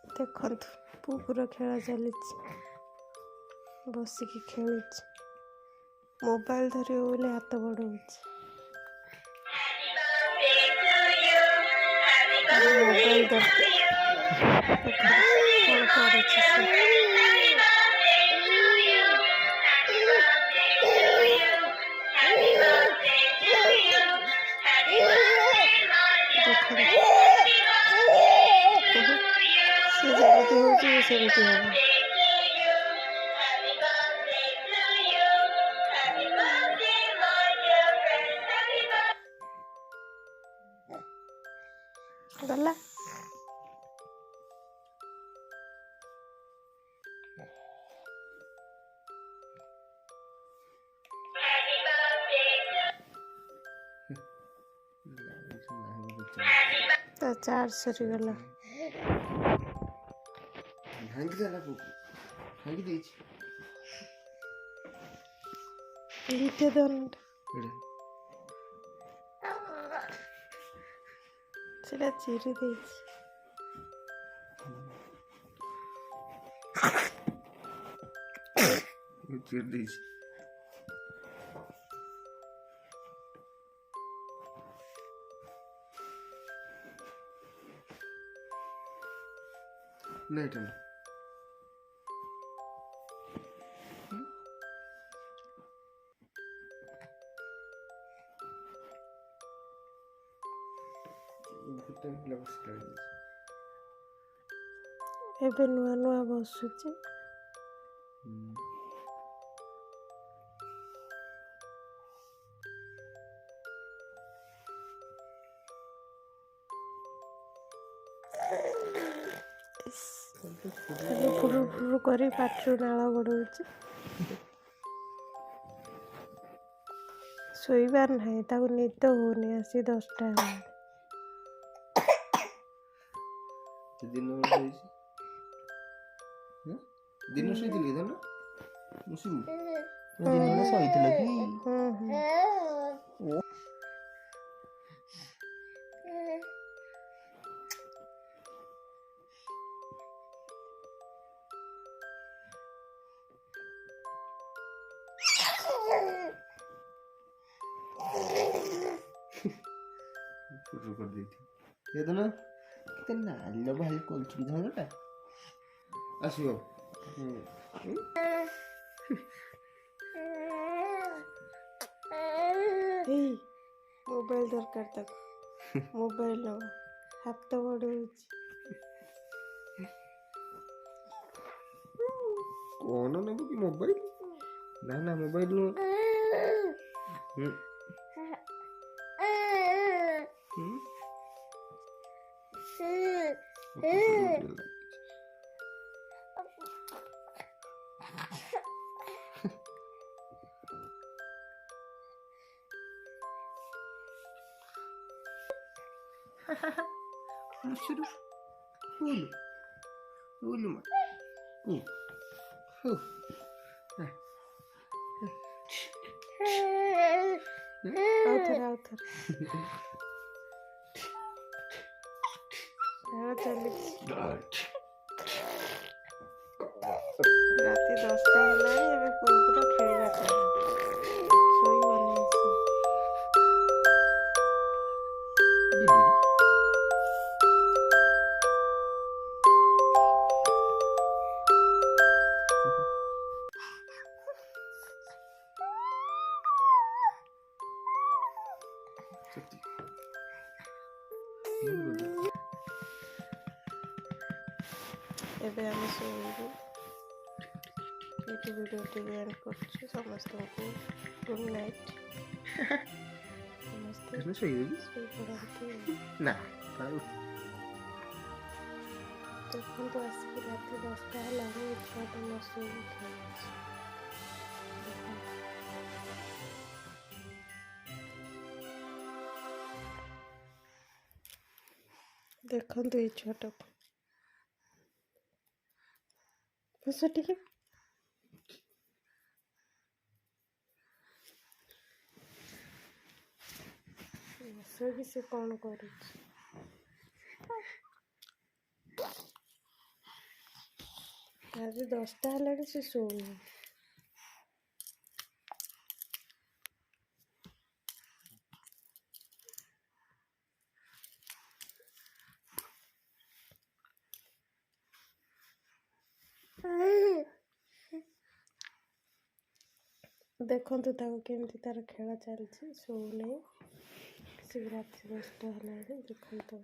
ଦେଖନ୍ତୁ କୁକୁର ଖେଳ ଚାଲିଛି, ବସିକି ଖେଳୁଛି, ମୋବାଇଲ ଧରିବ ବୋଲି ହାତ ବଢ଼ଉଛି। ମୋବାଇଲ ଦରକାର, କଣ କରୁଛି ସେ। ସେ ଯେମିତି ହଉଛି ସେମିତି ହବ। ଗଲା ତା ଚାର୍ଜ ସରିଗଲା। লিখে দেন, সেটা চিড়ে দিয়েছি। চিড়ে দিয়েছি না, এটা না। ଏବେ ନୂଆ ନୂଆ ବସୁଛି। ଖାଲି ଫୁରୁ ଫୁରୁ କରି ପାଟିରୁ ନାଳ ଗଡ଼ଉଛି। ଶୋଇବାର ନାହିଁ, ତାକୁ ନିଦ ହଉନି। ଆସି 10ଟା ହେଲାଣି। ଦିନ ଶୋଇଥିଲି ନା ଦିନ ଶୋଇଥିଲା କି? କରିଦେଇଥିଲି କେତେ ନାଲ ଭାଇ କରୁଛି ଧନଟା ଆସିବ। ମୋବାଇଲ ଦରକାର ତାକୁ, ମୋବାଇଲ ନବ, ହାତ ବଢ଼ଉଛି। କଣ ନେବୁ କି ମୋବାଇଲ? ନା ନା ମୋବାଇଲ ନୁହଁ। ରାତି 10ଟା ହେଲାଣି, ଏବେ କୁକୁର ଖେଳିବା ଚାଲିଛି। ଶୋଇବନି ଆସି। ଏବେ ଆମେ ଶୋଇବୁ। ଏଠି ଭିଡ଼ିଓଟି ଏଣ୍ଡ କରୁଛୁ। ସମସ୍ତଙ୍କୁ ଗୁଡ୍ ନାଇଟ୍। ସମସ୍ତେ ଶୋଇପଡ଼ନ୍ତୁ। ଦେଖନ୍ତୁ, ଆସିକି ରାତି 10ଟା ହେଲାଣି, ଛୁଆଟା ନ ଶୋଇକି ଖେଳୁଛି। ଦେଖନ୍ତୁ ଏଇ ଛୁଆଟାକୁ। ବସ ଟିକେ। ବସିକି ସେ କ'ଣ କରୁଛି? ଆଜି 10ଟା ହେଲାଣି ସେ ଶୋଉନି। ଦେଖନ୍ତୁ ତାକୁ କେମିତି ତାର ଖେଳ ଚାଲିଛି, ଶୋଉନେଇ। ସେ ରାତି 10ଟା ହେଲାଣି, ଦେଖନ୍ତୁ।